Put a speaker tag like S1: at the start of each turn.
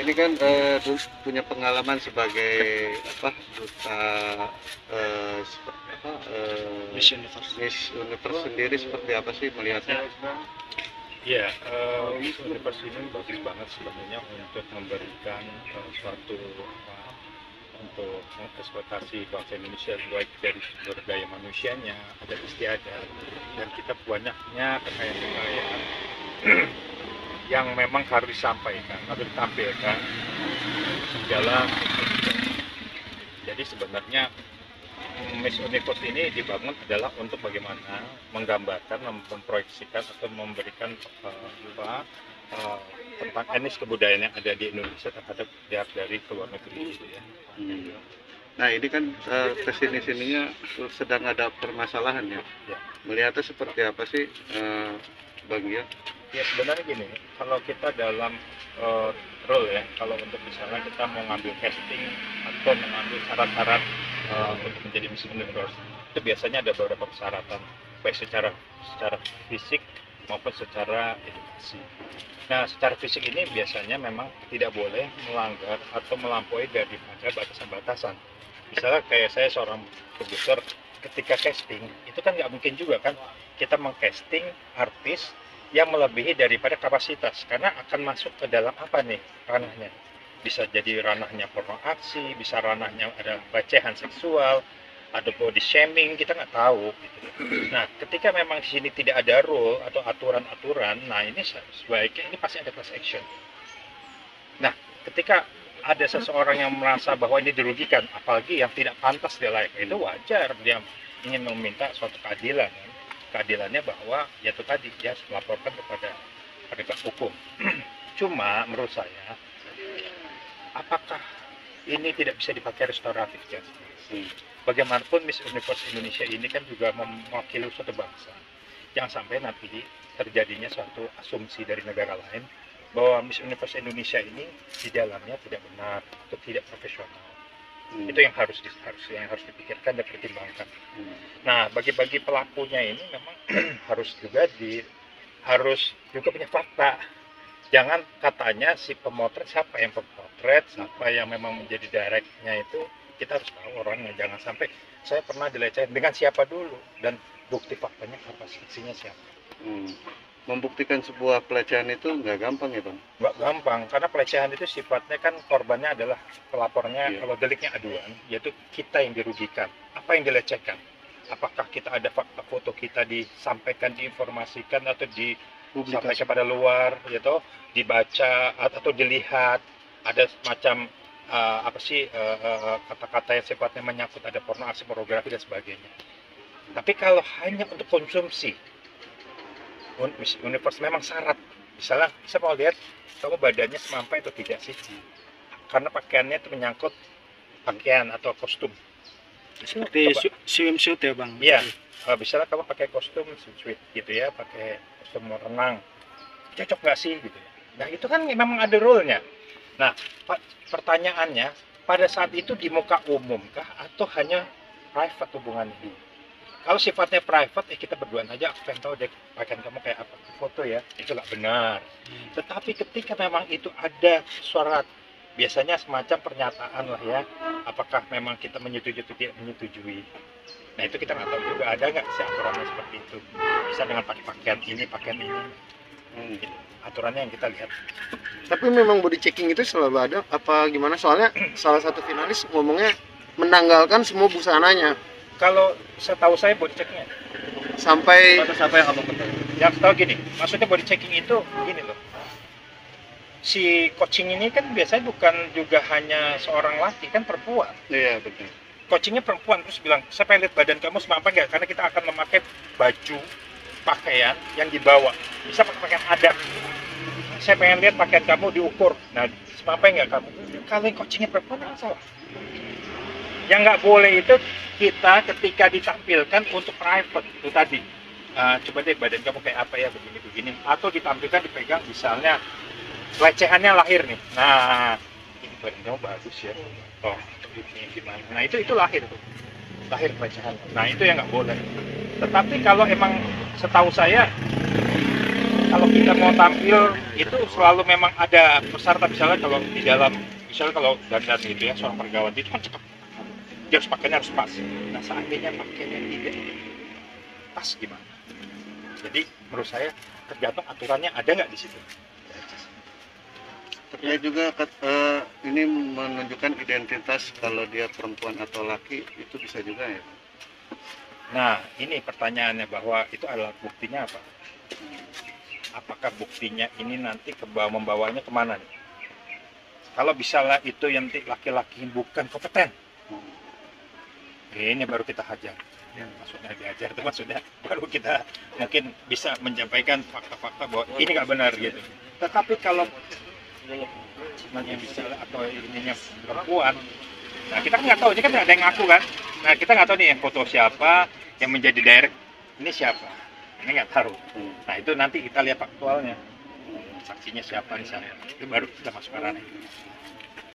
S1: ini kan punya pengalaman sebagai apa duta
S2: Miss Universe.
S1: Miss Universe sendiri seperti apa sih melihatnya?
S3: Iya, Miss Universe ini bagus banget sebenarnya untuk memberikan suatu untuk mengeksploitasi bangsa Indonesia baik dari sumber daya manusianya, adat istiadat, dan kita banyaknya kekayaan-kekayaan yang memang harus disampaikan atau ditampilkan dalam. Jadi sebenarnya Miss Universe ini dibangun adalah untuk bagaimana menggambarkan, memproyeksikan atau memberikan tentang etnis kebudayaan yang ada di Indonesia terhadap pihak dari luar negeri gitu ya.
S1: Nah ini kan kesini-sininya sedang ada permasalahan ya. Melihatnya seperti apa sih Bang Gio?
S3: Ya sebenarnya gini, kalau kita dalam role ya, kalau untuk misalnya kita mau ngambil casting atau mengambil syarat-syarat untuk menjadi Miss Universe, itu biasanya ada beberapa persyaratan, baik secara fisik maupun secara edukasi. Nah, secara fisik ini biasanya memang tidak boleh melanggar atau melampaui daripada batasan-batasan. Misalnya kayak saya seorang produser, ketika casting itu kan nggak mungkin juga kan kita mengcasting artis yang melebihi daripada kapasitas, karena akan masuk ke dalam apa nih ranahnya. Bisa jadi ranahnya porno aksi, bisa ranahnya ada pelecehan seksual, ada body shaming, kita nggak tahu gitu. Nah, ketika memang di sini tidak ada rule atau aturan-aturan, nah ini sebaiknya ini pasti ada class action. Nah, ketika ada seseorang yang merasa bahwa ini dirugikan, apalagi yang tidak pantas dia layak, itu wajar dia ingin meminta suatu keadilan. Keadilannya bahwa ya itu tadi dia melaporkan kepada penegak hukum. Cuma menurut saya, apakah ini tidak bisa dipakai restoratif justice? Bagaimanapun Miss Universe Indonesia ini kan juga mewakili suatu bangsa. Jangan sampai nanti terjadinya suatu asumsi dari negara lain bahwa Miss Universe Indonesia ini di dalamnya tidak benar atau tidak profesional. Itu yang harus dipikirkan dan dipertimbangkan. Nah, bagi pelakunya ini memang harus juga punya fakta. Jangan katanya si pemotret, siapa yang pemotret, siapa yang memang menjadi directnya itu, kita harus tahu orangnya. Jangan sampai saya pernah dilecehkan, dengan siapa dulu dan bukti faktanya apa, saksinya siapa.
S1: Membuktikan sebuah pelecehan itu nggak gampang ya Bang?
S3: Nggak gampang, karena pelecehan itu sifatnya kan korbannya adalah pelapornya. Kalau deliknya aduan, yaitu kita yang dirugikan. Apa yang dilecehkan? Apakah kita ada fakta foto kita disampaikan, diinformasikan atau disampaikan pada luar, gitu, dibaca atau dilihat, ada semacam kata-kata yang sifatnya menyangkut ada pornografi, pornografi dan sebagainya. Tapi kalau hanya untuk konsumsi, Miss Universe memang syarat. Misalnya, saya mau lihat kamu badannya semampai atau tidak sih? Karena pakaiannya itu menyangkut pakaian atau kostum.
S2: Seperti swimsuit ya Bang?
S3: Iya, misalnya kamu pakai kostum swimsuit gitu ya, pakai kostum renang, cocok nggak sih gitu? Nah itu kan memang ada rule-nya. Nah pertanyaannya, pada saat itu di muka umum kah atau hanya private hubungannya? Kalau sifatnya private, kita berduaan aja, aku pengen tahu deh pakaian kamu kayak apa, foto ya, itu nggak benar. Tetapi ketika memang itu ada syarat, biasanya semacam pernyataan lah ya, apakah memang kita menyetujui atau tidak menyetujui. Nah itu kita nggak tahu juga, ada nggak sih aturannya seperti itu. Bisa dengan pakai pakaian ini. Gitu. Aturannya yang kita lihat.
S4: Tapi memang body checking itu selalu ada, apa gimana? Soalnya salah satu finalis ngomongnya menanggalkan semua busananya.
S3: Kalau setahu saya body checkingnya
S4: Sampai
S3: yang kamu betul. Yang tahu gini, maksudnya body checking itu gini loh. Si coaching ini kan biasanya bukan juga hanya seorang laki, kan perempuan.
S1: Iya betul.
S3: Coachingnya perempuan, terus bilang, saya pengen lihat badan kamu semampai nggak? Karena kita akan memakai baju, pakaian yang dibawa. Bisa pakai pakaian adat. Saya pengen lihat pakaian kamu diukur. Nah, semampai nggak kamu? Kalau yang coachingnya perempuan, nggak salah. Yang nggak boleh itu kita ketika ditampilkan untuk private itu tadi. Coba deh badan kamu kayak apa ya, begini. Atau ditampilkan dipegang, misalnya pelecehannya lahir nih. Nah, ini badan kamu bagus ya. Oh, ini gimana? Nah, itu lahir tuh. Lahir pelecehan. Nah, itu yang nggak boleh. Tetapi kalau emang setahu saya kalau kita mau tampil itu selalu memang ada persyaratan, misalnya kalau di dalam, misalnya kalau dandan gitu ya, seorang pergawati itu kan cepat, dia harus pakainya harus pas. Nah seandainya pakainya tidak pas gimana? Jadi menurut saya tergantung aturannya ada nggak di situ.
S1: Ya juga ini menunjukkan identitas kalau dia perempuan atau laki itu bisa juga ya.
S3: Nah ini pertanyaannya, bahwa itu adalah buktinya apa? Apakah buktinya ini nanti membawanya kemana nih? Kalau misalnya itu yang laki-laki bukan kompeten, ini baru kita hajar. Maksudnya diajar itu maksudnya baru kita mungkin bisa menyampaikan fakta-fakta bahwa ini nggak benar gitu. Tetapi kalau misalnya atau ininya perempuan, nah kita kan nggak tahu, ini kan ada yang ngaku kan. Nah kita nggak tahu nih yang foto siapa, yang menjadi direct ini siapa, ini nggak tahu. Nah itu nanti kita lihat faktualnya, saksinya siapa misalnya, itu baru kita masuk ke ranah.